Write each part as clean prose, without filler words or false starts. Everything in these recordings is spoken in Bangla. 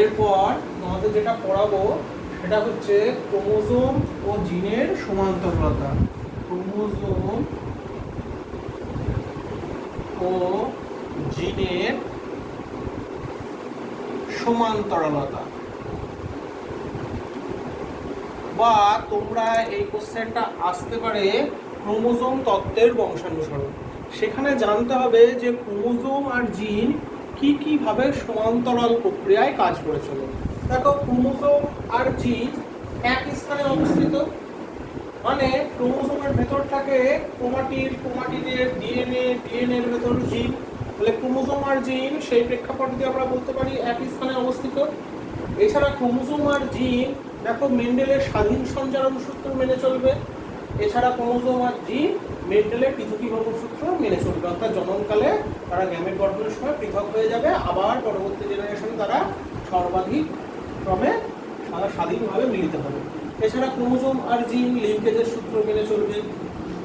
এরপর তোমাদের যেটা পড়াবো সেটা হচ্ছে ক্রোমোজোম ও জিনের সমান্তরালতা। ক্রোমোজোম ও জিনের সমান্তরালতা, বা তোমরা এই কোশ্চেনটা আসতে পারে ক্রোমোজোম তত্ত্বের বংশানুসরণ। সেখানে জানতে হবে যে ক্রোমোজোম আর জিন কিভাবে সমান্তরাল প্রক্রিয়ায় কাজ করে চলে। দেখো, ক্রোমোজোম আর জিন একই স্থানে অবস্থিত, মানে ক্রোমোজোমের ভেতর থাকে ক্রোমাটিড, ক্রোমাটিডের ডিএনএ, ডিএনএর ভেতর জিন, তাহলে ক্রোমোজোম আর জিন সেই প্রেক্ষাপট দিয়ে আমরা বলতে পারি একই স্থানে অবস্থিত। এছাড়া ক্রোমোজোম আর জিন দেখো মেন্ডেলের স্বাধীন সঞ্চারণ সূত্র মেনে চলবে। এছাড়া ক্রোমোজোম আর জিন মেন্ডেলের পৃথকীকরণ সূত্র মেনে চলবে, অর্থাৎ জন্মকালে তারা গ্যামেট গঠনের সময় পৃথক হয়ে যাবে, আবার পরবর্তী জেনারেশন তারা সর্বাধিক ক্রমে স্বাধীনভাবে মিলিত হবে। এছাড়া ক্রোমোজোম আর জিন লিঙ্কেজের সূত্র মেনে চলবে।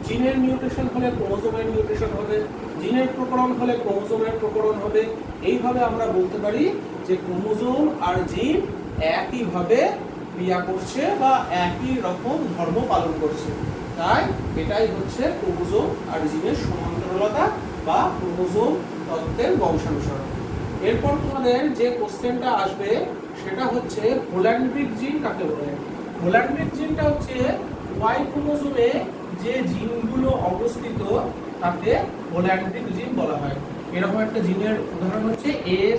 জিনের মিউটেশন হলে ক্রোমোজোমের মিউটেশন হবে, জিনের প্রকরণ হলে ক্রোমোজোমের প্রকরণ হবে। এইভাবে আমরা বলতে পারি যে ক্রোমোজোম আর জিন একইভাবে ক্রিয়া করছে বা একই রকম ধর্ম পালন করছে। তাই এটাই হচ্ছে ক্রোমোজোম আর জিনের সমান্তরালতা বা ক্রোমোজোম তত্ত্বের বংশানুসরণ। এরপর তোমাদের যে কোশ্চেনটা আসবে সেটা হচ্ছে হোল্যান্ড্রিক জিন কাকে বলে। হোল্যান্ড্রিক জিনটা হচ্ছে ওয়াই ক্রোমোজোমে যে জিনগুলো অবস্থিত তাকে হোল্যান্ড্রিক জিন বলা হয়। এরকম একটা জিনের উদাহরণ হচ্ছে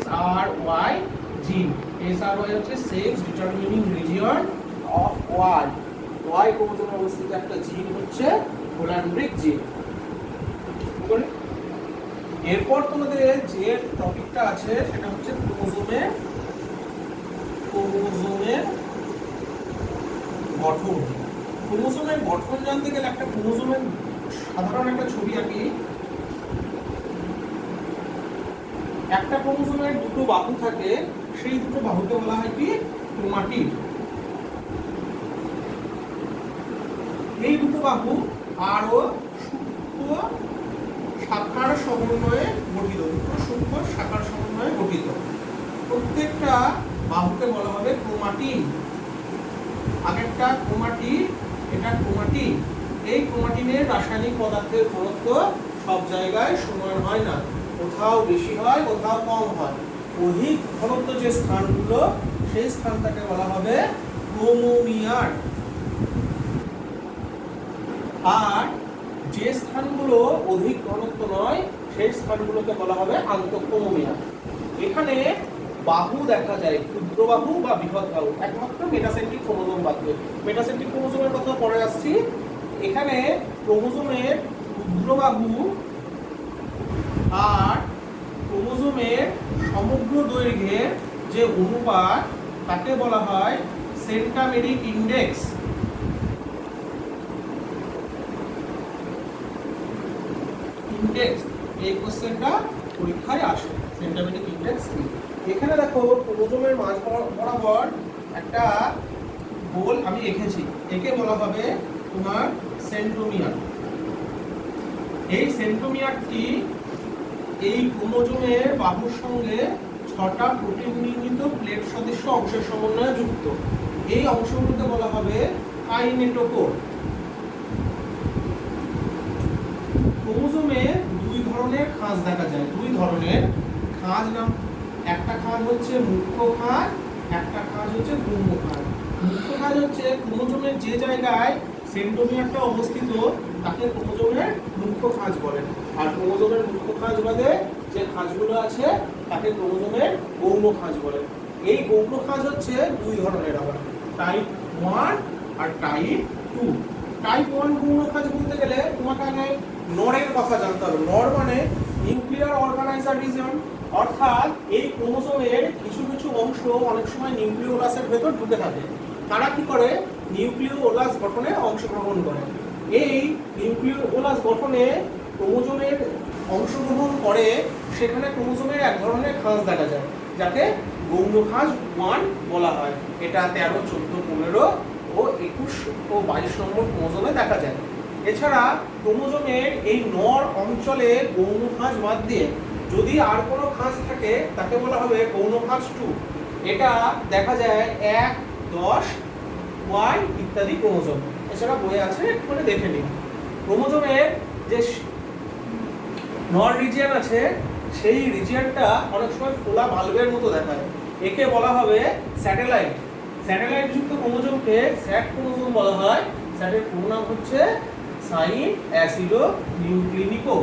SRY জিন। SRY হচ্ছে sex determining region of Y. Y ক্রোমোজোমে অবস্থিত একটা জিন হচ্ছে হোল্যান্ড্রিক জিন। এরপর তোমাদের যে টপিকটা আছে সেটা হচ্ছে ক্রোমোজোমের গঠন। ক্রোমোজোমের গঠন জানতে গেলে একটা ক্রোমোজোমের সাধারণ একটা ছবি আঁকি। একটা ক্রোমোজোমের দুটো বাহু থাকে, সেই দুটো বাহুকে বলা হয় কি ক্রোমাটিড। এই দুটো বাহু আরো সূক্ষ্ম শাখার সমন্বয়ে গঠিত, দুটো সূক্ষ্ম শাখার সমন্বয়ে গঠিত। প্রত্যেকটা বাহুকে বলা হবে ক্রোমাটিন। আগেরটা ক্রোমাটিড, এটা ক্রোমাটিন। এই ক্রোমাটিনের রাসায়নিক পদার্থের ঘনত্ব সব জায়গায় সমান হয় না, কোথাও বেশি হয়, কোথাও কম হয়। অধিক ঘনত্ব যে স্থানগুলো, সেই স্থানটাকে বলা হবে ক্রোমোমিয়ার। আর যে স্থানগুলো অধিক ঘনত্ব নয়, সেই স্থানগুলোকে বলা হবে আন্তঃক্রোমোমিয়ার। এখানে বাহু দেখা যায়, ক্ষুদ্র বাহু বা বৃহৎ বাহু, একমাত্র মেটাসেন্ট্রিক ক্রোমোজোম বাদ দিয়ে। মেটাসেন্ট্রিক ক্রোমোজোমের কথা পরে আসছি। এখানে ক্রোমোজোমের ক্ষুদ্র বাহু আর ক্রোমোজোমের সমগ্র দৈর্ঘ্যের যে অনুপাত তাকে বলা হয় সেন্টামেরিক ইন্ডেক্স। এই কোশ্চেনটা পরীক্ষায় আসে, সেন্টামেরিক ইন্ডেক্স কি। এখানে দেখো ক্রোমোজোমের মাঝ বরাবর একটা গোল আমি এঁকেছি, একে বলা হবে তোমার সেন্ট্রোমিয়ার। এই সেন্ট্রোমিয়ারটি এই ক্রোমোজোমের বাহুর সঙ্গে 6টা প্রোটিন নির্মিত প্লেট সদৃশ অংশের সমন্বয়ে যুক্ত। এই অংশগুলোকে বলা হবে কাইনেটোকোর। ক্রোমোজোমে দুই ধরনের খাঁজ দেখা যায়, দুই ধরনের খাঁজ নাম, একটা খাঁজ হচ্ছে মুখ্য খাঁজ, একটা খাঁজ হচ্ছে গুম্ম খাঁজ। মুখ্য খাঁজ হচ্ছে ক্রোমোজোমের যে জায়গায় সেন্ট্রোমিয়ারটা অবস্থিত তাকে ক্রোমোজোমের মুখ্য খাঁজ বলে। আর ক্রোমোজোমের মুখ্য খাঁজ বাদে যে খাঁজগুলো আছে তাকে ক্রোমোজোমের গৌণ খাঁজ বলে। এই গৌণ খাঁজ হচ্ছে দুই ধরনের, আবার টাইপ 1 আর টাইপ 2। টাইপ 1 গৌণ খাঁজ বলতে গেলে তোমাকে আগে নরের কথা জানতে হবে। নর মানে নিউক্লিয়ার অর্গানাইজার রিজন, অর্থাৎ এই ক্রোমোজোমের কিছু কিছু অংশ অনেক সময় নিউক্লিওলাসের ভেতর ঢুকে থাকে। তারা কি করে? নিউক্লিওলাস গঠনে অংশগ্রহণ করে। এই নিউক্লিওলাস গঠনে ক্রোমোজোমের অংশগ্রহণ করে, সেখানে ক্রোমোজোমের এক ধরনের খাঁজ দেখা যায় যাকে গৌণ খাঁজ 1 বলা হয়। এটা 13, 14, 15 ও 21 ও 22 নম্বর ক্রোমোজোমে দেখা যায়। এছাড়া ক্রোমোজোমের এই নর অঞ্চলে গৌণ খাঁজ বাদ দিয়ে যদি আর কোনো খাঁজ থাকে তাকে বলা হবে গৌণ খাঁজ 2। এটা দেখা যায় 1, 10, Y ইত্যাদি ক্রোমোজোম। এছাড়া বই আছে, একটু করে দেখে নিন। ক্রোমোজোমের যে নর রিজিয়ন আছে সেই রিজিয়নটা অনেক সময় ফোলা বাল্বের মতো দেখায়, একে বলা হবে স্যাটেলাইট। স্যাটেলাইট যুক্ত ক্রোমোজোমকে স্যাট ক্রোমোজোম বলা হয়। স্যাটের পুরো নাম হচ্ছে সাইন অ্যাসিডো নিউক্লিনিকো।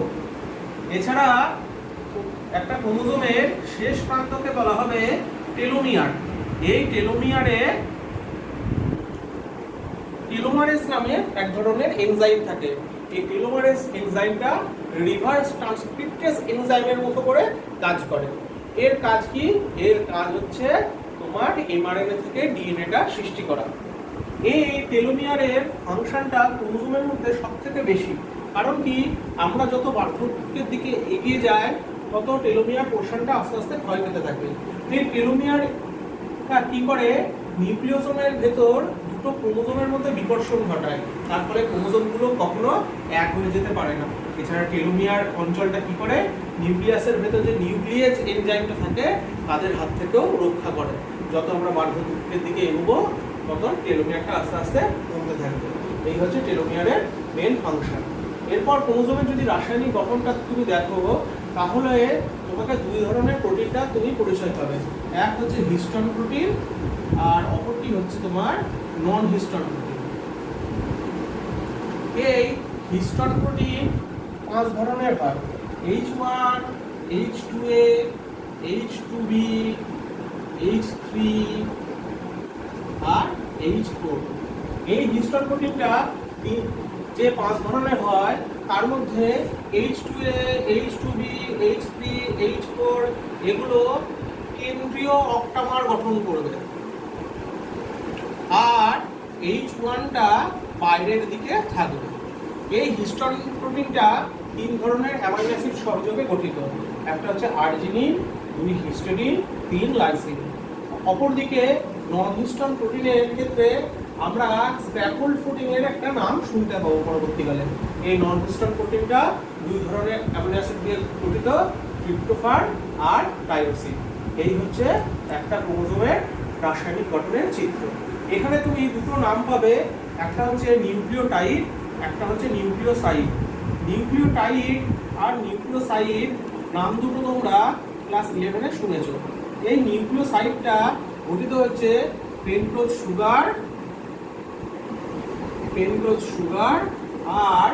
এছাড়া একটা ক্রোমোজোমের শেষ প্রান্তকে বলা হবে টেলোমিয়ার। এই টেলোমারেজ নামে এক ধরনের এনজাইম থাকে। এই টেলোমারেজ এনজাইমটা রিভার্স ট্রান্সক্রিপ্টেজ এনজাইমের মতো করে কাজ করে। এর কাজ কি? এর কাজ হচ্ছে তোমার এমআরএনএ থেকে ডিএনএটা সৃষ্টি করা। এই টেলোমিয়ারের ফাংশনটা ক্রোমোজোমের মধ্যে সবথেকে বেশি। কারণ কি, আমরা যত বার্ধক্যের দিকে এগিয়ে যাই তত টেলোমিয়ার পোর্শনটা আস্তে আস্তে ক্ষয় পেতে থাকে। এই টেলোমিয়ারটা কি করে, নিউক্লিওসোমের ভেতর দুটো ক্রোমোজোমের মধ্যে বিকর্ষণ ঘটায়, তার ফলে ক্রোমোজোমগুলো কখনো এক হয়ে যেতে পারে না। এছাড়া টেলোমিয়ার অঞ্চলটা কি করে, নিউক্লিয়াসের ভেতর যে নিউক্লিয়েজ এনজাইমটা থাকে তাদের হাত থেকেও রক্ষা করে। যত আমরা বার্ধক্যের দিকে এগোবো তত টেলোমিয়ারটা আস্তে আস্তে কমতে থাকবে। এই হচ্ছে টেলোমিয়ারের মেন ফাংশন। এরপর ক্রোমোজোমের যদি রাসায়নিক গঠনটা তুমি দেখো তাহলে তোমাকে দুই ধরনের প্রোটিনটা তুমি পরিচয় পাবে। এক হচ্ছে হিস্টোন প্রোটিন আর অপরটি হচ্ছে তোমার নন হিস্টোন প্রোটিন। এই হিস্টোন প্রোটিন 5 ধরনের হয়: H1, H2A, H2B, H3 আর H4। এই হিস্টোন প্রোটিনটা যে 5 ধরনের হয় তার মধ্যে H2A, H2B, H3, H4 এগুলো কেন্দ্রীয় অক্টামার গঠন করবে, আর H1টা বাইরের দিকে থাকবে। এই হিস্টোন প্রোটিনটা 3 ধরনের অ্যামাইনো অ্যাসিড সহযোগে গঠিত। একটা হচ্ছে আর্জিনিন, 2 হিস্টিডিন, 3 লাইসিন। অপরদিকে নন হিস্টোন প্রোটিনের ক্ষেত্রে আমরা স্ক্র্যাপল প্রোটিনের একটা নাম শুনতে পাবো পরবর্তীকালে। এই নন হিস্টোন প্রোটিনটা 2 ধরনের অ্যামাইনো অ্যাসিড দিয়ে গঠিত, ট্রিপ্টোফান আর টাইরোসিন। এই হচ্ছে একটা ক্রোমোজোমের রাসায়নিক গঠনের চিত্র। এখানে তুমি দুটো নাম পাবে, একটা হচ্ছে নিউক্লিওটাইড, একটা হচ্ছে নিউক্লিওসাইড। নিউক্লিওটাইড আর নিউক্লিওসাইড নাম দুটো তোমরা ক্লাস 11-এ শুনেছো। এই নিউক্লিওসাইডটা গঠিত হচ্ছে পেন্টোজ সুগার আর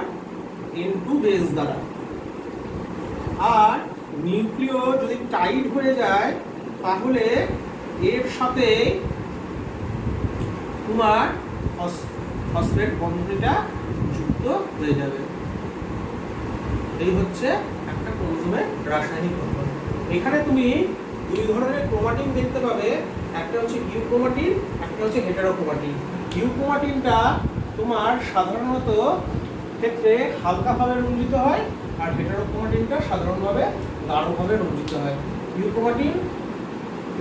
N2 বেস দ্বারা। আর নিউক্লিও যদি টাইড হয়ে যায় তাহলে এর সাথে তোমার ফসফেট বন্ধনীটা যুক্ত হয়ে যাবে। এই হচ্ছে একটা ক্রোমোজোমের রাসায়নিক গঠন। এখানে তুমি 2 ধরনের ক্রোমাটিন দেখতে পাবে, একটা হচ্ছে ইউক্রোমাটিন, একটা হচ্ছে হেটারোক্রোমাটিন। ইউক্রোমাটিনটা তোমার সাধারণত ক্ষেত্রে হালকাভাবে রঞ্জিত হয়, আর হেটারোক্রোমাটিনটা সাধারণভাবে গাঢ়ভাবে রঞ্জিত হয়। ইউক্রোমাটিন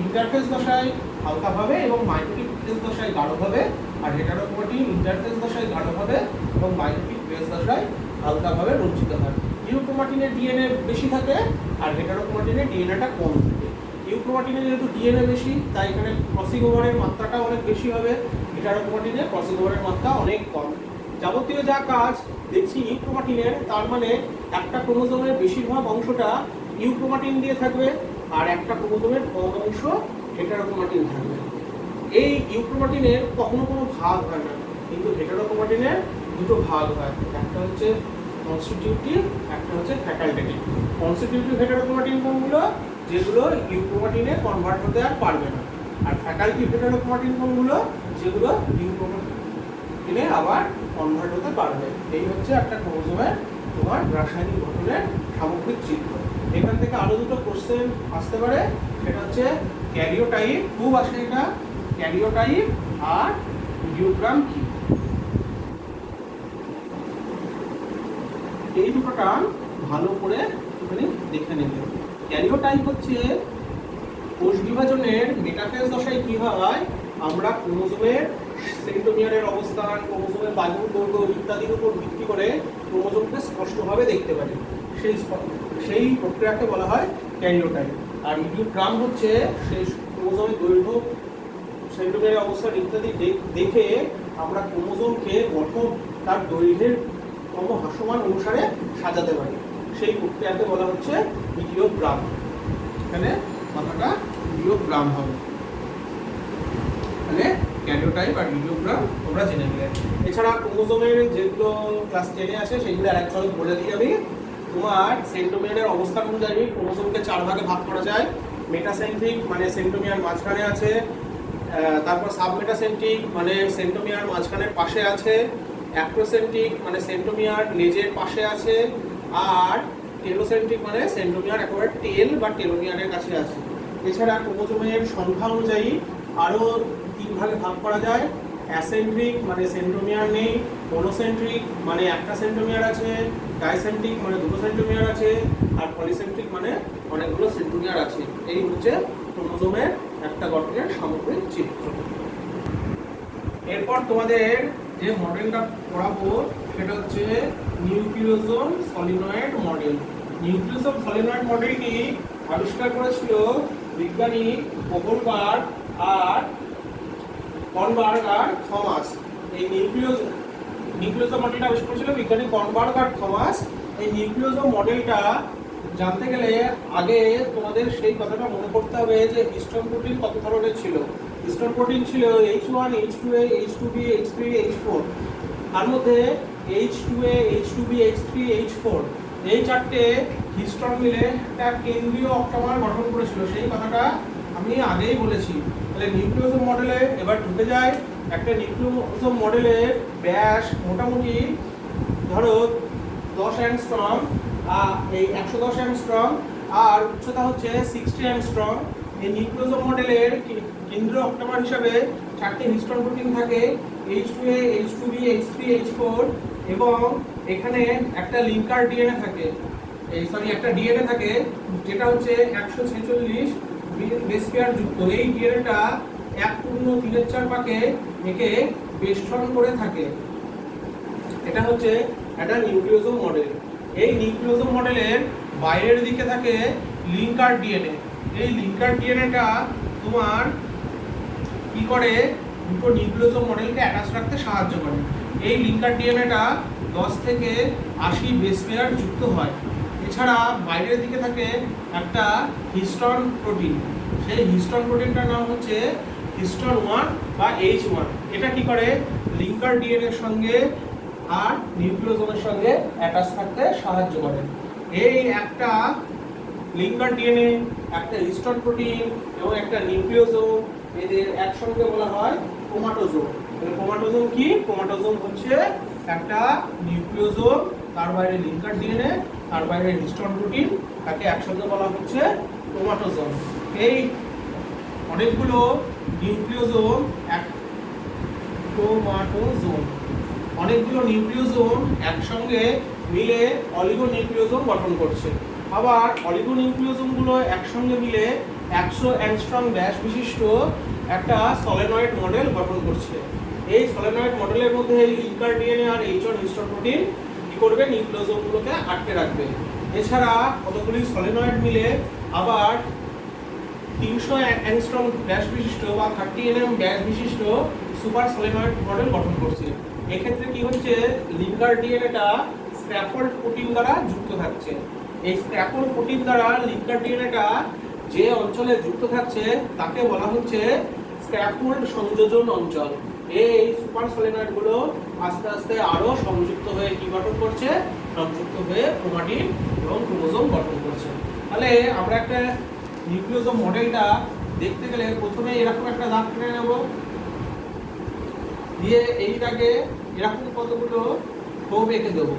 ইন্টারফেস দশায় হালকাভাবে এবং মাইটোটিক ফেজ দশায় গাঢ়ভাবে, আর হেটারোক্রোমাটিন ইন্টারফেস দশায় গাঢ়ভাবে এবং মাইটোটিক ফেজ দশায় হালকাভাবে রঞ্জিত হয়। ইউক্রোমাটিনের ডিএনএ বেশি থাকে আর হেটারোক্রোমাটিনের ডিএনএটা কম থাকে। ইউক্রোমাটিনে যেহেতু ডিএনএ বেশি তাই এখানে ক্রসিং ওভারের মাত্রাটা অনেক বেশি হবে, হেটারোক্রোমাটিনে ক্রসিং ওভারের মাত্রা অনেক কম। যাবতীয় যা কাজ দেখছি ইউক্রোমাটিনের, তার মানে একটা ক্রোমোজোমের বেশিরভাগ অংশটা ইউক্রোমাটিন দিয়ে থাকবে আর একটা ক্রোমোজোমের কম অংশ হেটারোক্রোমাটিন থাকবে। এই ইউক্রোমাটিনের কখনো কোনো ভাগ হয় না, কিন্তু হেটারোক্রোমাটিনের দুটো ভাগ হয়, একটা হচ্ছে কনস্টিটিউটিভ, একটা হচ্ছে ফ্যাকাল্টেটিভ। কনস্টিটিউটিভ হেটারোক্রোমাটিন কোনগুলো? যেগুলো ইউক্রোমাটিনে কনভার্ট হতে আর পারবে না। আর ফ্যাকাল্টেটিভ হেটারোক্রোমাটিন কোনগুলো? যেগুলো ইউক্রোমাটিনে আবার কনভার্ট হতে পারবে। এই হচ্ছে একটা ক্রোমোজোমের তোমার রাসায়নিক গঠনের সামগ্রিক চিত্র। এখান থেকে আরো দুটো কোশ্চেন আসতে পারে, সেটা হচ্ছে ক্যারিওটাইপ, খুব আসে এটা, ক্যারিওটাইপ আর ভিডিওগ্রাম কি। এই দুটো টার্ম ভালো করে এখানে দেখে নেবে। ক্যারিওটাইপ হচ্ছে কোষ বিভাজনের মেটাফেজ দশায় কি হয়, আমরা ক্রোমোজোমের সেন্ট্রোমিয়ারের অবস্থান, ক্রোমোজোমের বায়ুর দৈর্ঘ্য ইত্যাদির উপর ভিত্তি করে ক্রোমোজোমকে স্পষ্টভাবে দেখতে পারি। সেই প্রক্রিয়াকে বলা হয় ক্যারিওটাইপ। আর ভিডিওগ্রাম হচ্ছে সেই ক্রোমোজোমের দৈর্ঘ্য, সেন্ট্রোমিয়ারের অবস্থান ইত্যাদি দেখে আমরা ক্রোমোজোমকে গঠন তার দৈর্ঘ্যের ক্রমহ্রাসমান অনুসারে সাজাতে পারি। সেই প্রক্রিয়াকে বলা হচ্ছে ভিডিওগ্রাম। এখানে কথাটা ভিডিওগ্রাম হবে, মানে ক্যারিওটাইপ আর ভিডিওগ্রাম তোমরা জেনে নিলে। এছাড়া ক্রোমোজোমের যেগুলো ক্লাস 10-এ আছে সেগুলো এক ঝলক বলে দিই আমি। তোমার সেন্ট্রোমিয়ারের অবস্থান অনুযায়ী ক্রোমোজোমকে 4 ভাগে ভাগ করা যায়। মেটাসেন্ট্রিক মানে সেন্ট্রোমিয়ার মাঝখানে আছে, তারপর সাবমেটাসেন্ট্রিক মানে সেন্ট্রোমিয়ার মাঝখানের পাশে আছে, অ্যাক্রোসেন্ট্রিক মানে সেন্ট্রোমিয়ার লেজের পাশে আছে, আর টেলোসেন্ট্রিক মানে সেন্ট্রোমিয়ার একেবারে টেল বা টেলোমিয়ারের কাছে আছে। এছাড়া ক্রোমোজোমের সংখ্যা অনুযায়ী আরও 3 ভাগে ভাগ করা যায়। অ্যাসেন্ট্রিক মানে সেন্ট্রোমিয়ার নেই, মনোসেন্ট্রিক মানে একটা সেন্ট্রোমিয়ার আছে, ডাইসেন্ট্রিক মানে দুটো সেন্ট্রোমিয়ার আছে, আর পলিসেন্ট্রিক মানে অনেকগুলো সেন্ট্রোমিয়ার আছে। এই হচ্ছে ক্রোমোজোমের একটা গঠনের সামগ্রিক চিত্র। এরপর তোমাদের যে মডেলটা পড়াবো সেটা হচ্ছে nucleosome solenoid model. Nucleosome solenoid মডেলটি আবিষ্কার করেছিল বিজ্ঞানী কোহলবার্গ আর কর্নবার্গ আর থমাস। এই নিউক্লিওজোম মডেলটা আবিষ্কার করেছিল বিজ্ঞানী কর্নবার্গ আর থমাস। এই নিউক্লিওজোম মডেলটা জানতে গেলে আগে তোমাদের সেই কথাটা মনে করতে হবে যে হিস্টোন প্রোটিন কত ধরনের ছিল। হিস্টোন প্রোটিন ছিল H1, H2A, H2B, H3, H4। তার মধ্যে H2A, H2B, H3, H4 এই 4টে হিস্টোন মিলে একটা কেন্দ্রীয় অক্টামার গঠন করেছিল। সেই কথাটা আমি আগেই বলেছি। তাহলে নিউক্লিওজোম মডেলে এবার ঢুকে যায়। একটা নিউক্লিওজোম মডেলের ব্যাস মোটামুটি ধরো 10 অ্যাংস্ট্রম, এই 110 অ্যাংস্ট্রম, আর উচ্চতা হচ্ছে 60 অ্যাংস্ট্রম। এই নিউক্লিওজোম মডেলের কেন্দ্রীয় অক্টামার হিসাবে 4টে হিস্টোন প্রোটিন থাকে, H2A, H2B, H3, H4, এবং এখানে একটা লিঙ্কার ডিএনএ থাকে, একটা ডিএনএ থাকে যেটা হচ্ছে 146 বেস পেয়ার যুক্ত। এই ডিএনএটা 1.3 পাকে একে বেষ্টন করে থাকে। এটা হচ্ছে একটা নিউক্লিওজোম মডেল। এই নিউক্লিওজোম মডেলের বাইরের দিকে থাকে লিঙ্কার ডিএনএ। এই লিঙ্কার ডিএনএটা তোমার কি করে, দুটো নিউক্লিওজোম মডেলকে অ্যাটাচ রাখতে সাহায্য করে। এই লিঙ্কার ডিএনএটা 10 থেকে 80 বেস পেয়ার যুক্ত হয়। এছাড়া বাইরের দিকে থাকে একটা হিস্টোন প্রোটিন। সেই হিস্টোন প্রোটিনটার নাম হচ্ছে হিস্টোন 1 বা H1। এটা কি করে, লিঙ্কার ডিএনএর সঙ্গে আর নিউক্লিওজোমের সঙ্গে অ্যাটাচ থাকতে সাহায্য করে। এই একটা লিঙ্কার ডিএনএ, একটা হিস্টোন প্রোটিন এবং একটা নিউক্লিওজোম, এদের একসঙ্গে বলা হয় ক্রোমাটোজোম। ক্রোমাটোজোম কি? ক্রোমাটোজোম হচ্ছে একটা নিউক্লিওজোম, তার বাইরে লিঙ্কার ডিএনএ, তার বাইরে হিস্টোন প্রোটিন, তাকে একসঙ্গে বলা হচ্ছে ক্রোমাটোজোম। এই অনেকগুলো নিউক্লিওজোম ক্রোমাটোজোম, অনেকগুলো নিউক্লিওজোম একসঙ্গে মিলে অলিগোনিউক্লিওজোম গঠন করছে। আবার অলিগোনিউক্লিওজোমগুলো একসঙ্গে মিলে 100 অ্যাংস্ট্রম ব্যাস বিশিষ্ট একটা সলিনয়েড মডেল গঠন করছে। এই সলিনয়েড মডেলের মধ্যে লিঙ্কার ডিএনএ আর H1 হিস্টোন প্রোটিন কি করবে, নিউক্লিওজোমগুলোকে আটকে রাখবে। এছাড়া কতগুলি সলিনয়েড মিলে আবার 300 অ্যাংস্ট্রম ব্যাস বিশিষ্ট বা 30 nm ব্যাস বিশিষ্ট সুপার সলিনয়েড মডেল গঠন করছে। এক্ষেত্রে কি হচ্ছে, লিঙ্কার ডিএনএটা স্ক্র্যাফোল্ড প্রোটিন দ্বারা যুক্ত থাকছে। এই স্ক্র্যাফোল্ড প্রোটিন দ্বারা লিঙ্কার ডিএনএটা যে অঞ্চলে যুক্ত থাকছে তাকে বলা হচ্ছে স্ক্র্যাফোল্ড সংযোজন অঞ্চল। এই সুপার সলিনয়েডগুলো আস্তে আস্তে আরো সংযুক্ত হয়ে কি গঠন করছে, সংযুক্ত হয়ে ক্রোমাটিন এবং ক্রোমোজোম গঠন করছে। তাহলে আমরা একটা নিউক্লিওজোম মডেলটা দেখতে গেলে প্রথমে এরকম একটা দাগ টেনে নেব, দিয়ে এই দাগে এরকম কতগুলো টোপ এঁকে দেবো,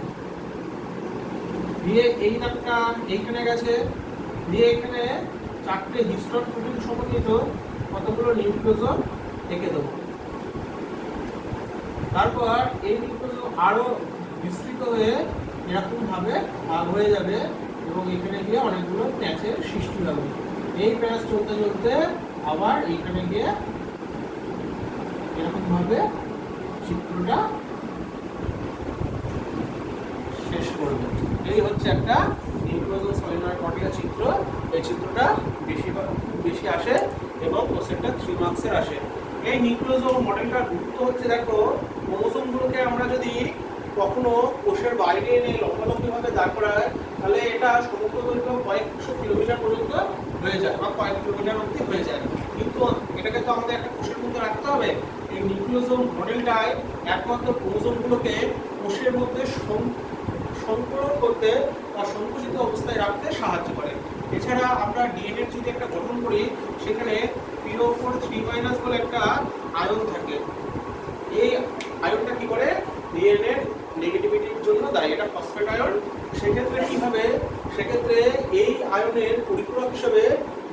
দিয়ে এই দাগটা এইখানে গেছে, দিয়ে এখানে 4টে হিস্টোন প্রোটিন সমন্বিত কতগুলো নিউক্লিওজোম এঁকে দেবো। তারপর এই নিউক্লিওজোম আরো বিস্তৃত হয়ে এরকম ভাবে ভাগ হয়ে যাবে এবং এখানে গিয়ে অনেকগুলো প্যাচের সৃষ্টি হবে। এই প্যাচ চলতে চলতে আবার এইখানে গিয়ে এরকম ভাবে চিত্রটা শেষ করবে। এই হচ্ছে একটা নিউক্লিওজোম সলিনয়েড মডেলের চিত্র। এই চিত্রটা বেশি আসে এবং কোশ্চেনটা 3 মার্কসের আসে। এই নিউক্লিওজোম মডেলটার গুরুত্ব হচ্ছে, দেখো ক্রোমোজোমগুলোকে আমরা যদি কখনো কোষের বাইরে এনে লম্বালম্বিভাবে দাঁড় করায়, তাহলে এটা সমগ্র দৈর্ঘ্য কয়েকশো কিলোমিটার পর্যন্ত হয়ে যায় বা কয়েক কিলোমিটার অবধি হয়ে যায়। কিন্তু এটাকে তো আমাদের একটা কোষের মধ্যে রাখতে হবে। এই নিউক্লিওজোম মডেলটায় একমাত্র ক্রোমোজোমগুলোকে কোষের মধ্যে সংকলন করতে বা সংকুচিত অবস্থায় রাখতে সাহায্য করে। এছাড়া আমরা ডিএনএ যদি একটা গঠন করি, সেখানে PO4 3- বলে একটা আয়ন থাকে। এই আয়নটা কি করে, ডিএনএ নেগেটিভিটির জন্য দায়ী, এটা ফসফেট আয়ন। সেক্ষেত্রে কি হবে, সেক্ষেত্রে এই আয়নের পরিপূরক হিসেবে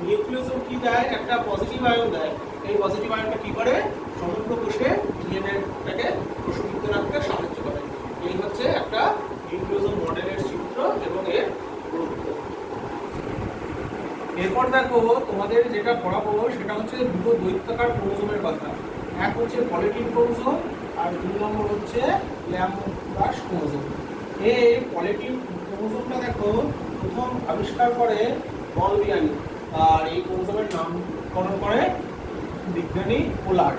নিউক্লিওজোম কি দেয়, একটা পজিটিভ আয়ন দেয়। এই পজিটিভ আয়নটা কি করে, সমগ্র কোষে ডিএনএটাকে প্রশমিত রাখতে সাহায্য করে। এই হচ্ছে একটা নিউক্লিওজোম মডেলের চিত্র এবং এর গুরুত্ব। এরপর দেখো তোমাদের যেটা পড়াবো সেটা হচ্ছে দুটো দৈত্যাকার ক্রোমোজোমের কথা। এক হচ্ছে পলিটিন ক্রোমোজোম আর 2 নম্বর হচ্ছে ল্যাম্প্রাস ক্রোমোজোম। এই পলিটিন ক্রোমোজোমটা দেখো প্রথম আবিষ্কার করে বলবিয়ানি, আর এই ক্রোমোজোমের নামকরণ করে বিজ্ঞানী পোলার্ড।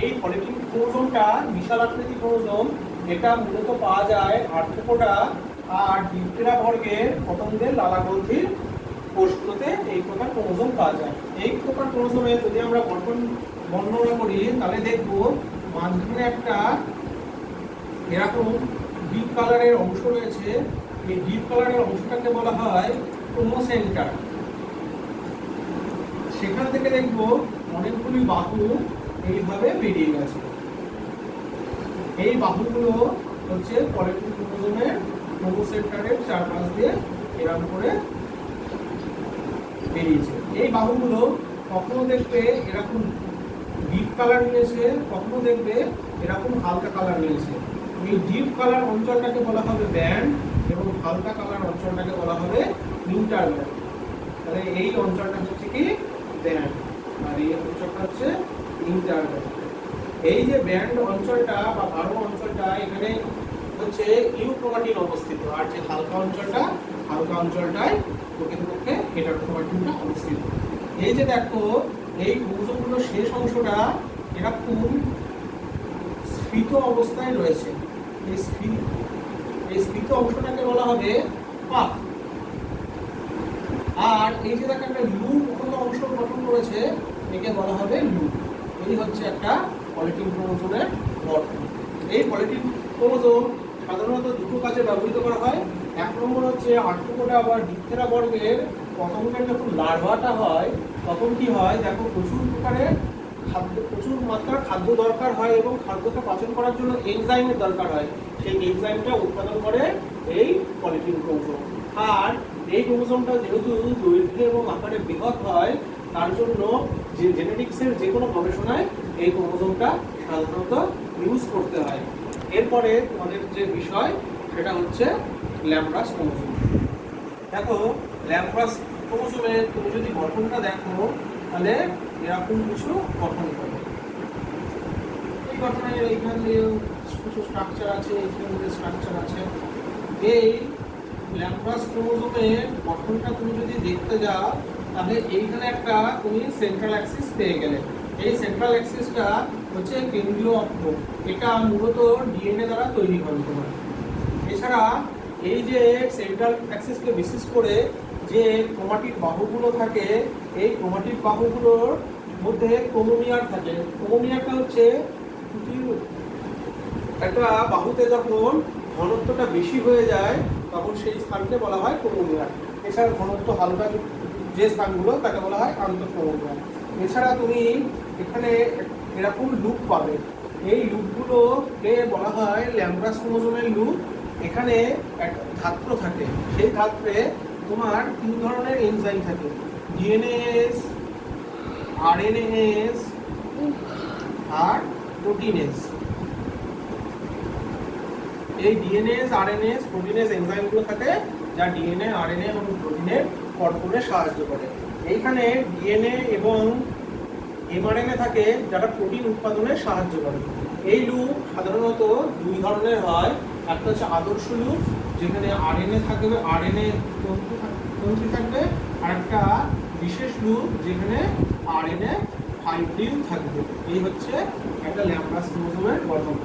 এই পলিটিন ক্রোমোজোমটা বিশাল আকৃতির ক্রোমোজোম। এটা মূলত পাওয়া যায় আর্থ্রোপোডা আর ডিপটেরা বর্গের পতঙ্গের লালাগ্রন্থির কোষগুলোতে এই প্রকার ক্রোমোজোম পাওয়া যায়। এই প্রকার ক্রোমোজোমে যদি আমরা গঠন বর্ণনা করি, তাহলে দেখব মাঝখানে একটা এরকম ডিপ কালারের অংশ রয়েছে। এই ডিপ কালারের অংশটাকে বলা হয় ক্রোমোসেন্টার। সেখান থেকে দেখব অনেকগুলি বাহু এইভাবে বেরিয়ে গেছে। এই বাহুগুলো হচ্ছে পলিটিন ক্রোমোজোমের ক্রোমোসেন্টারের চারপাশ দিয়ে এরকম করে বেরিয়েছে। এই বাহুগুলো কখনো দেখবে এরকম ডিপ কালার নিয়েছে, কখনো দেখবে এরকম হালকা কালার নিয়েছে। এই ডিপ কালার অঞ্চলটাকে বলা হবে ব্যান্ড এবং হালকা কালার অঞ্চলটাকে বলা হবে ইন্টারব্যান্ড। তাহলে এই অঞ্চলটা হচ্ছে কি ব্যান্ড, আর এই অঞ্চলটা হচ্ছে ইন্টারব্যান্ড। এই যে ব্যান্ড অঞ্চলটা বা বারো অঞ্চলটা, এখানে হচ্ছে ইউক্রোমাটিন অবস্থিত, আর যে হালকা অঞ্চলটায় প্রকৃতপক্ষে হেটারোক্রোমাটিনটা অবস্থিত। এই যে দেখো এই ক্রোমোজোমগুলোর শেষ অংশটা এরকম স্ফীত অবস্থায় রয়েছে। এই স্ফীত অংশটাকে বলা হবে পাফ। আর এই যে দেখো একটা লুপ মতো অংশ গঠন করেছে, একে বলা হবে লুপ। এই হচ্ছে একটা পলিটিন ক্রোমোজোমের গঠন। এই পলিটিন ক্রোমোজোম সাধারণত দুটো কাজে ব্যবহৃত করা হয়। এক নম্বর হচ্ছে আর্থ্রোপোডা বা ডিপটেরা বর্গের পতঙ্গের যখন লার্ভাটা হয়, তখন কি হয় দেখো প্রচুর মাত্রার খাদ্য দরকার হয় এবং খাদ্যকে পাচন করার জন্য এনজাইমের দরকার হয়। সেই এনজাইমটা উৎপাদন করে এই পলিটিন ক্রোমোজোম। আর এই ক্রোমোজোমটা যেহেতু দৈর্ঘ্যে এবং আকারে বৃহৎ হয়, তার জন্য যে জেনেটিক্সের যে কোনো গবেষণায় এই ক্রোমোজোমটা সাধারণত ইউজ করতে হয়। এরপরে তোমাদের যে বিষয় সেটা হচ্ছে ল্যাম্প্রাস ক্রোমোজোম। দেখো ল্যাম্প্রাস ক্রোমোজোমে তুমি যদি গঠনটা দেখো, তাহলে এরকম কিছু গঠন করে। এই গঠনের এইখান দিয়ে কিছু স্ট্রাকচার আছে, এইখান দিয়ে স্ট্রাকচার আছে। এই ল্যাম্প্রাস ক্রোমোজোমের গঠনটা তুমি যদি দেখতে যাও, তাহলে এইখানে একটা তুমি সেন্ট্রাল অ্যাক্সিস পেয়ে গেলে। এই সেন্ট্রাল অ্যাক্সিসটা হচ্ছে কেন্দ্রীয় অক্ষ। এটা মূলত ডিএনএ দ্বারা তৈরি হয় তোমার। এছাড়া এই যে সেন্ট্রাল অ্যাক্সিসকে বিশেষ করে যে ক্রোমাটিড বাহুগুলো থাকে, এই ক্রোমাটিড বাহুগুলোর মধ্যে ক্রোমোমিয়ার থাকে। ক্রোমোমিয়ারটা হচ্ছে একটা বাহুতে যখন ঘনত্বটা বেশি হয়ে যায়, তখন সেই স্থানকে বলা হয় ক্রোমোমিয়ার। এছাড়া ঘনত্ব হালকা যে স্থানগুলো তাকে বলা হয় আন্তঃক্রোমোমিয়ার। এছাড়া তুমি এখানে এরকম লুপ পাবে। এই লুপগুলোকে বলা হয় ল্যাম্প্রাস ক্রোমোজোমের লুপ। এখানে একটা ধাত্র থাকে, সেই ধাত্রে তোমার 3 ধরনের এনজাইম থাকে, ডিএনএস, আরএনএস আর প্রোটিনেস। এই ডিএনএস, আরএনএস, প্রোটিনেস এনজাইমগুলো থাকে, যা ডিএনএ, আরএনএ এবং প্রোটিনের গঠনে সাহায্য করে। এইখানে ডিএনএ এবং এমআরএনএ থাকে, যারা প্রোটিন উৎপাদনে সাহায্য করে। এই লুপ সাধারণত 2 ধরনের হয়। একটা হচ্ছে আদর্শ লুপ, যেখানে আরএনএ থাকবে, আরএনএ তন্তু থাকবে, আর একটা বিশেষ লুপ যেখানে আরএনএ ফাইব্রিল থাকবে। এই হচ্ছে একটা ল্যাম্প্লাস ক্রোমোজোমের গঠন।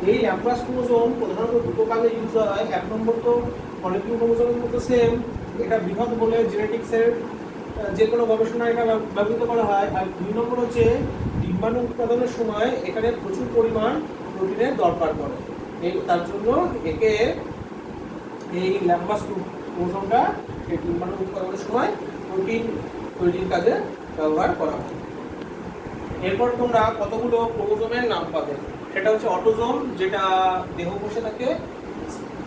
এই ল্যাম্প্লাস ক্রোমোজোম প্রধানত দুটো কাজে ইউজ হয়। এক নম্বর তো ফলিকিউল ক্রোমোজোমের মতো সেম, এটা বৃহৎ বলে জেনেটিক্সের যে কোনো গবেষণায় এটা ব্যবহৃত করা হয়। আর দুই নম্বর হচ্ছে ডিম্বাণু উৎপাদনের সময় এখানে প্রচুর পরিমাণ প্রোটিনের দরকার পড়ে। তার জন্য একে এই ল্যাম্প্লাস ক্রোমোজোমটা এই ডিম্বাণু উৎপাদনের সময় প্রোটিন তৈরির কাজে ব্যবহার করা হয়। এরপর তোমরা কতগুলো ক্রোমোজোমের নাম পাবে। সেটা হচ্ছে অটোজোম, যেটা দেহকোষে থাকে।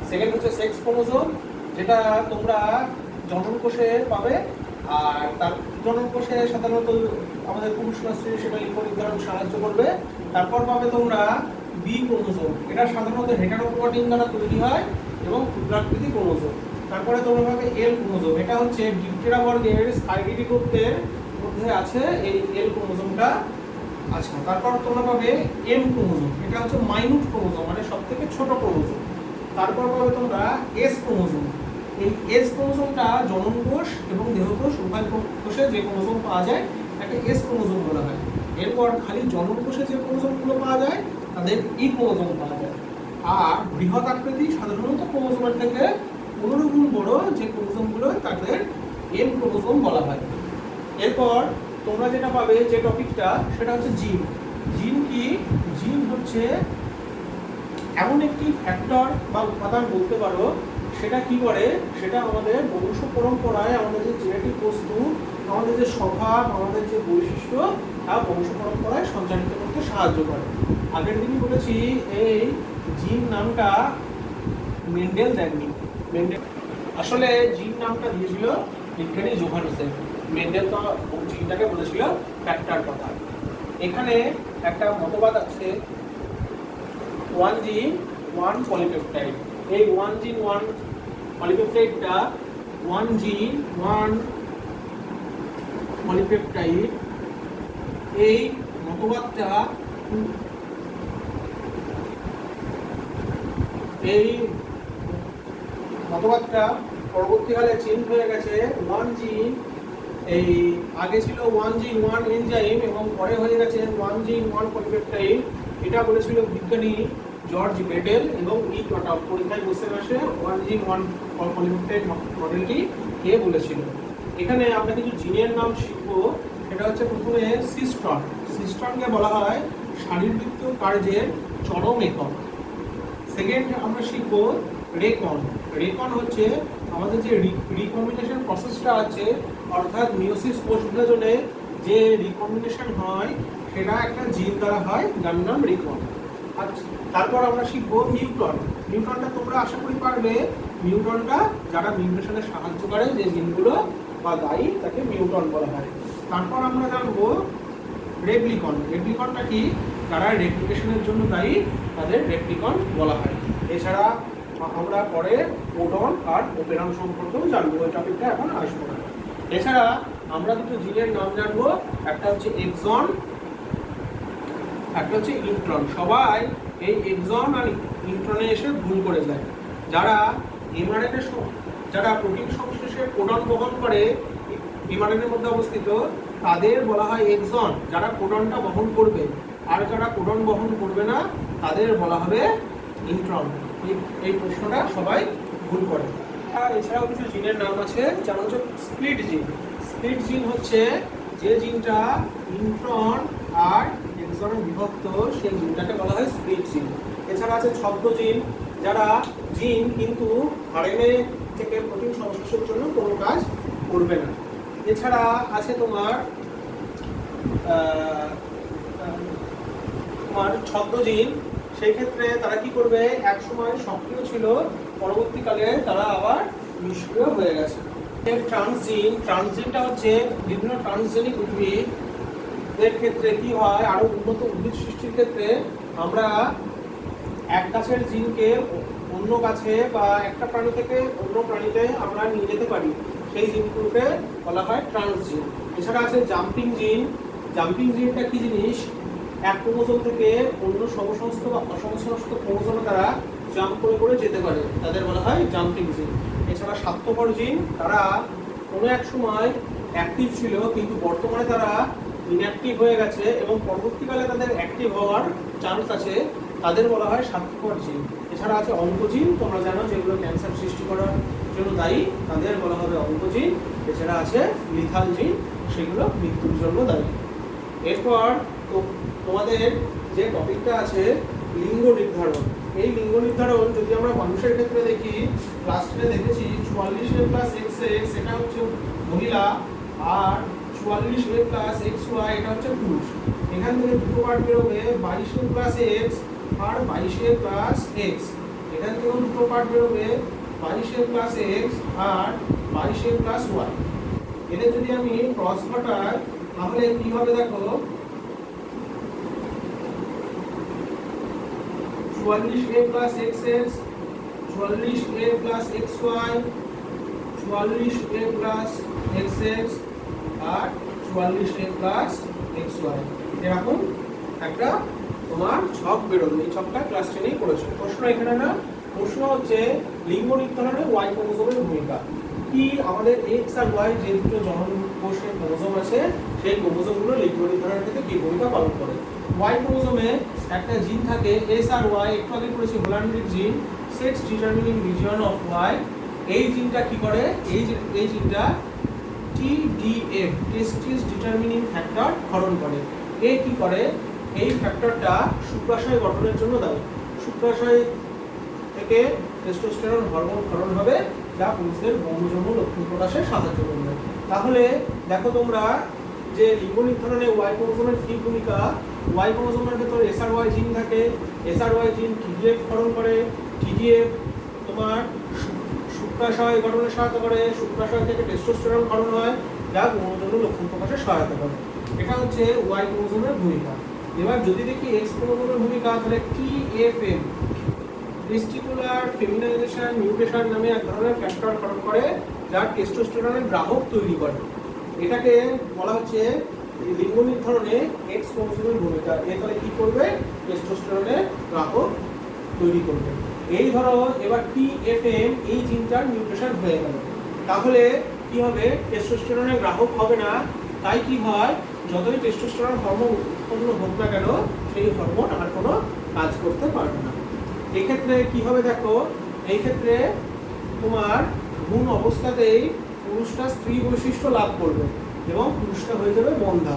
সেকেন্ড হচ্ছে সেক্স ক্রোমোজোম, যেটা তোমরা জননকোষে পাবে। আর তার জননকোষে সাধারণত আমাদের পুরুষ না স্ত্রী সেটা লিঙ্গ নির্ধারণ সাহায্য করবে। তারপর পাবে তোমরা বি ক্রোমোজোম, এটা সাধারণত হেটারোপ্রোটিন দ্বারা তৈরি হয় এবং ক্ষুদ্রাকৃতি ক্রোমোজোম। তারপরে তোমরা পাবে এল ক্রোমোজোম, এটা হচ্ছে ডিপটেরা বর্গের স্পাইরেটি গ্রুপের মধ্যে আছে এই এল ক্রোমোজোমটা। আচ্ছা, তারপর তোমরা পাবে এম ক্রোমোজোম, এটা হচ্ছে মাইনুট ক্রোমোজোম, মানে সব থেকে ছোট ক্রোমোজোম। তারপর পাবে তোমরা এস ক্রোমোজোম, এই এস ক্রোমোজোমটা জননকোষ এবং দেহকোষ উভয় কোষে যে ক্রোমোজোম পাওয়া যায় তাকে এস ক্রোমোজোম বলা হয়। এরপর খালি জননকোষে যে ক্রোমোজোমগুলো পাওয়া যায় তাদের ই ক্রোমোজোম পাওয়া যায়। আর বৃহৎ আকৃতি সাধারণত ক্রোমোজোমের থেকে 15 গুণ বড় যে ক্রোমোজোমগুলো তাদের এম ক্রোমোজোম বলা হয়। এরপর তোমরা যেটা পাবে যে টপিকটা সেটা হচ্ছে জিন। জিন কি? জিন হচ্ছে এমন একটি ফ্যাক্টর বা উপাদান বলতে পারো, সেটা কি করে, সেটা আমাদের বংশ পরম্পরায় আমাদের যে জেনেটিক বস্তু, আমাদের যে স্বভাব, আমাদের যে বৈশিষ্ট্য তা বংশ পরম্পরায় সঞ্চালিত করতে সাহায্য করে। আগের দিনই বলেছি এই জিন নামটা মেন্ডেল দেননি। মেন্ডেল আসলে জিন নামটা দিয়েছিল বিজ্ঞানী জোহানসেন। মেন্ডেল তো জিনটাকে বলেছিল ফ্যাক্টর কথা। এখানে একটা মতবাদ আছে, ওয়ান জিন ওয়ান পলিপেপটাইড। এই ওয়ান জিন ওয়ান পলিপেপটাইডটা, ওয়ান জিন ওয়ান পলিপেপটাইড, এই মতবাদটা পরবর্তীকালে চেঞ্জ হয়ে গেছে। ওয়ান জিন, এই আগে ছিল ওয়ান জিন ওয়ান এনজাইম এবং পরে হয়ে গেছে ওয়ান জিন ওয়ান পলিপেপটাইড। এটা বলেছিল বিজ্ঞানী জর্জ বেডেল এবং পরীক্ষায় বসে আসে ওয়ান জিন ওয়ান পলিপেপটাইড মডেলটি কে বলেছিল। এখানে আমরা কিছু জিনের নাম শিখবো। এটা হচ্ছে প্রথমে সিস্টন। সিস্টনকে বলা হয় শারীরবৃত্তীয় কার্যের চরম একক। সেকেন্ড আমরা শিখবো রেকন। রেকন হচ্ছে আমাদের যে রিকম্বিনেশন প্রসেসটা আছে, অর্থাৎ মিওসিস কোষ বিভাজনে যে রিকম্বিনেশন হয় সেটা একটা জিন দ্বারা হয়, যার নাম রেকন। আচ্ছা, তারপর আমরা শিখবো মিউটন। মিউটনটা তোমরা আশা করি পারবে। মিউটনটা যারা মিউটেশনে সাহায্য করে যে জিনগুলো বা দায়ী তাকে মিউটন বলা হয়। তারপর আমরা জানবো রেপ্লিকন। রেপ্লিকনটা কি? যারা রেপ্লিকেশনের জন্য দায়ী তাদের রেপ্লিকন বলা হয়। এছাড়া আমরা পরে কোডন আর অপেরন সম্পর্কেও জানবো, ওই টপিকটা এখন আসবো না। এছাড়া আমরা দুটো জিনের নাম জানবো, একটা হচ্ছে এক্সন, একটা হচ্ছে ইন্ট্রন। সবাই এই এক্সন আর ইন্ট্রনে এসে ভুল করে যায়। যারা এমআরএনএ, যারা প্রোটিন সংশ্লেষে কোডন বহন করে এমআরএনএর মধ্যে অবস্থিত, তাদের বলা হয় এক্সন, যারা কোডনটা বহন করবে। আর যারা কোডন বহন করবে না তাদের বলা হবে ইন্ট্রন। এই প্রশ্নটা সবাই ভুল করে। আর এছাড়াও কিছু জিনের নাম আছে, যেমন হচ্ছে স্প্লিট জিন। স্প্লিট জিন হচ্ছে যে জিনটা ইন্ট্রন আর এক্সনে বিভক্ত, সেই জিনটাকে বলা হয় স্প্লিট জিন। এছাড়া আছে ছদ্ম জিন, যারা জিন কিন্তু আরএনএ থেকে প্রোটিন সংশ্লেষের জন্য কোনো কাজ করবে না। এছাড়া আছে তোমার ছদ্ম জিন। সেই ক্ষেত্রে তারা কি করবে, এক সময় সক্রিয় ছিল, পরবর্তীকালে তারা আবার নিষ্ক্রিয় হয়ে গেছে। ট্রান্সজিন। ট্রান্সজিনটা হচ্ছে বিভিন্ন ট্রান্সজেনিক উদ্ভিদের ক্ষেত্রে কি হয়, আরো উন্নত উদ্ভিদ সৃষ্টির ক্ষেত্রে আমরা এক গাছের জিনকে অন্য গাছে বা একটা প্রাণী থেকে অন্য প্রাণীতে আমরা নিয়ে যেতে পারি, সেই জিনগুলোকে বলা হয় ট্রান্সজিন। এছাড়া আছে জাম্পিং জিন। জাম্পিং জিনটা কি জিনিস, এক ক্রোমোজোম থেকে অন্য সমসংস্থ বা অসমসংস্থ ক্রোমোজোমে তারা জাম্প করে করে যেতে পারে, তাদের বলা হয় জাম্পিং জিন। এছাড়া স্বার্থপর জিন, তারা কোনো এক সময় অ্যাক্টিভ ছিল কিন্তু বর্তমানে তারা ইনঅ্যাক্টিভ হয়ে গেছে এবং পরবর্তীকালে তাদের অ্যাক্টিভ হওয়ার চান্স আছে, তাদের বলা হয় স্বার্থপর জিন। এছাড়া আছে অঙ্কজিন, তোমরা জানো যেগুলো ক্যান্সার সৃষ্টি করার জন্য দায়ী, তাদের বলা হবে অঙ্কজিন। এছাড়া আছে লিথাল জিন, সেগুলো মৃত্যুর জন্য দায়ী। এরপর তোমাদের যে টপিকটা আছে লিঙ্গ নির্ধারণ। এই লিঙ্গ নির্ধারণ যদি আমরা মানুষের ক্ষেত্রে দেখি, ক্লাস 10 দেখেছি 44A+XX এটা হচ্ছে মহিলা, আর 44A+XY এটা হচ্ছে পুরুষ। এখান থেকে দুটো পার্ট বেরোবে 22A+X আর 22A+X। এখান থেকেও দুটো পার্ট বেরোবে 22A+X আর 22A+Y। এদের যদি আমি ক্রস ঘটাই তাহলে কি হবে দেখো, 44A+XX, 44A+XY, 44A+XX আর 44A+XY, এরকম একটা তোমার ছক বেরোবে। এই ছকটা ক্লাস 10এই করেছো। প্রশ্ন এখানে না, প্রশ্ন হচ্ছে লিঙ্গ নির্ধারণে ওয়াই ক্রোমোজোমের ভূমিকা কি। আমাদের এক্স আর ওয়াই যে দুটো জননকোষের ক্রোমোজোম আছে, সেই ক্রোমোজোমগুলো লিঙ্গ নির্ধারণের ক্ষেত্রে কি ভূমিকা পালন করে। ওয়াই ক্রোমোজোমে একটা জিন থাকে এস আর ওয়াই, একটু আগে পড়েছি holandric gene, sex determining region of Y. এই জিনটা কি করে, এই জিনটা টিডিএফ টেস্টিস ডিটারমিনিং ফ্যাক্টর ক্ষরণ করে। এ কি করে, এই ফ্যাক্টরটা শুক্রাশয় গঠনের জন্য দায়ী। শুক্রাশয় থেকে টেস্টোস্টেরন হরমোন ক্ষরণ হবে, যা পুরুষদের বংশজন্য লক্ষণ প্রকাশে সাহায্য করবে। তাহলে দেখো তোমরা যে লিঙ্গ নির্ধারণে ওয়াই ক্রোমোজোমের কি ভূমিকা। ওয়াই ক্রোমোজোমের ভেতর এসআরওয়াই জিন থাকে, এসআরওয়াই জিন টিডিএফ ক্ষরণ করে, টিডিএফ তোমার শুক্রাশয় গঠনে সহায়তা করে, শুক্রাশয় থেকে টেস্টোস্টেরন ক্ষরণ হয়, যা বংশজন্য লক্ষণ প্রকাশে সহায়তা করে। এটা হচ্ছে ওয়াই ক্রোমোজোমের ভূমিকা। এবার যদি দেখি এক্স ক্রোমোজোমের ভূমিকা, তাহলে টিএফএম টেস্টিকুলার ফেমিনাইজেশন মিউটেশন নামে এক ধরনের ফ্যাক্টর ক্ষরণ করে, যা টেস্টোস্টেরনের গ্রাহক তৈরি করে। এটাকে বলা হচ্ছে লিঙ্গ নির্ধারণে এক্স ক্রোমোজোমের ভূমিকা। এ তাহলে কি করবে, টেস্টোস্টেরনের গ্রাহক তৈরি করবে। এই ধরো এবার টিএফএম এই জিনটার মিউটেশন হয়ে গেল, তাহলে কি হবে, টেস্টোস্টেরনের গ্রাহক হবে না। তাই কি হয়, যতই টেস্টোস্টেরন হরমোন উৎপন্ন হোক না কেন, সেই হরমোন আর কোনো কাজ করতে পারবে না। এক্ষেত্রে কি হবে দেখো, এই ক্ষেত্রে তোমার ভ্রূণ অবস্থাতেই পুরুষটা স্ত্রী বৈশিষ্ট্য লাভ করবে এবং পুরুষটা হয়ে যাবে বন্ধা।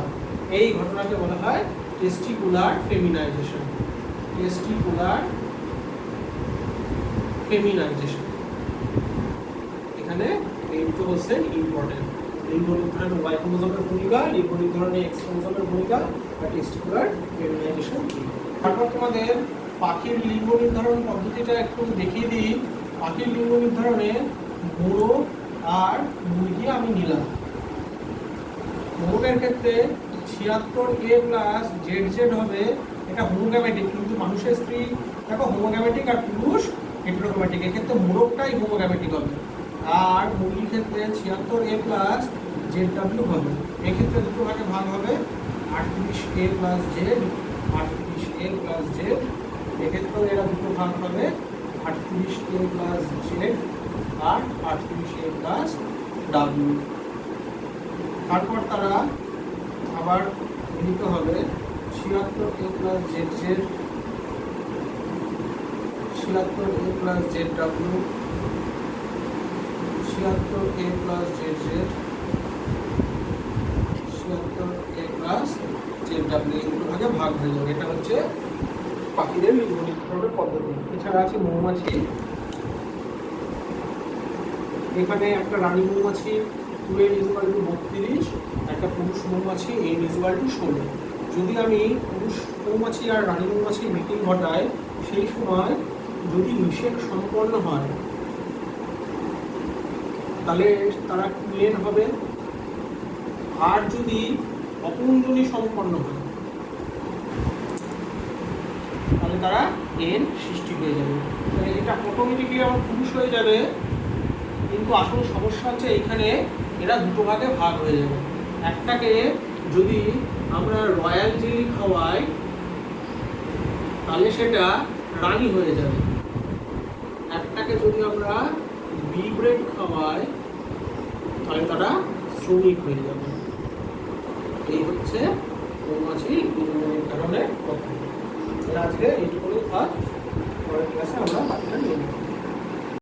এই ঘটনাকে বলা হয় টেস্টিকুলার ফেমিনাইজেশন। টেস্টিকুলার ফেমিনাইজেশন, এখানে এই দুটো হচ্ছে ইম্পর্টেন্ট। লিঙ্গ নির্ধারণে ওয়াই ক্রোমোজোমের ভূমিকা, লিঙ্গ নির্ধারণে এক্স ক্রোমোজোমের ভূমিকা, আর টেস্টিকুলার ফেমিনাইজেশন কি। তারপর তোমাদের পাখির লিঙ্গ নির্ধারণ পদ্ধতিটা একটু দেখিয়ে দিই। পাখির লিঙ্গ নির্ধারণে মোরগ আর মুরগি আমি নিলাম। মোরগের ক্ষেত্রে 76A+ZZ হবে, এটা হোমোগ্যামেটিক, কিন্তু মানুষের স্ত্রী দেখো হোমোগ্যামেটিক আর পুরুষ হেটেরোগ্যামেটিক। এক্ষেত্রে মোরগটাই হোমোগ্যামেটিক হবে। আর মুরগির ক্ষেত্রে 76A+ZW হবে। এক্ষেত্রে দুটো ভাগে ভাগ হবে, 38A+Z, 38A+Z। এক্ষেত্রেও এরা দুটো ভাগ হবে, 38A+Z আর 38A+W। তারপর তারা আবার মিলিত হবে 76A+ZZ, 76A+ZW, 76A+ZZ, 76A+ZW। এই দুটো ভাগে ভাগ হয়ে যাবে। এটা হচ্ছে পাখিদের লিঙ্গ নির্ধারণের পদ্ধতি। এছাড়া আছে মৌমাছি। এখানে একটা রানী মৌমাছি 2n=32, একটা পুরুষ মৌমাছি n=16। যদি আমি পুরুষ মৌমাছি আর রানী মৌমাছি মিটিং ঘটাই, সেই সময় যদি নিষেক সম্পন্ন হয় তাহলে তারা 2n হবে, আর যদি অপুঞ্জনী সম্পন্ন হয় তাহলে তারা n সৃষ্টি হয়ে যাবে। এটা অটোমেটিকলি আমার পুরুষ হয়ে যাবে, কিন্তু আসলে সমস্যা হচ্ছে এইখানে এরা দুটো ভাগে ভাগ হয়ে যাবে। একটাকে যদি আমরা রয়্যাল জেলি খাওয়াই তাহলে সেটা রানী হয়ে যাবে, একটাকে যদি আমরা বি ব্রেড খাওয়াই তাহলে তারা শ্রমিক হয়ে যাবে। এই হচ্ছে মৌমাছির গুণগত কারণে কথা। আজকে এইটুকু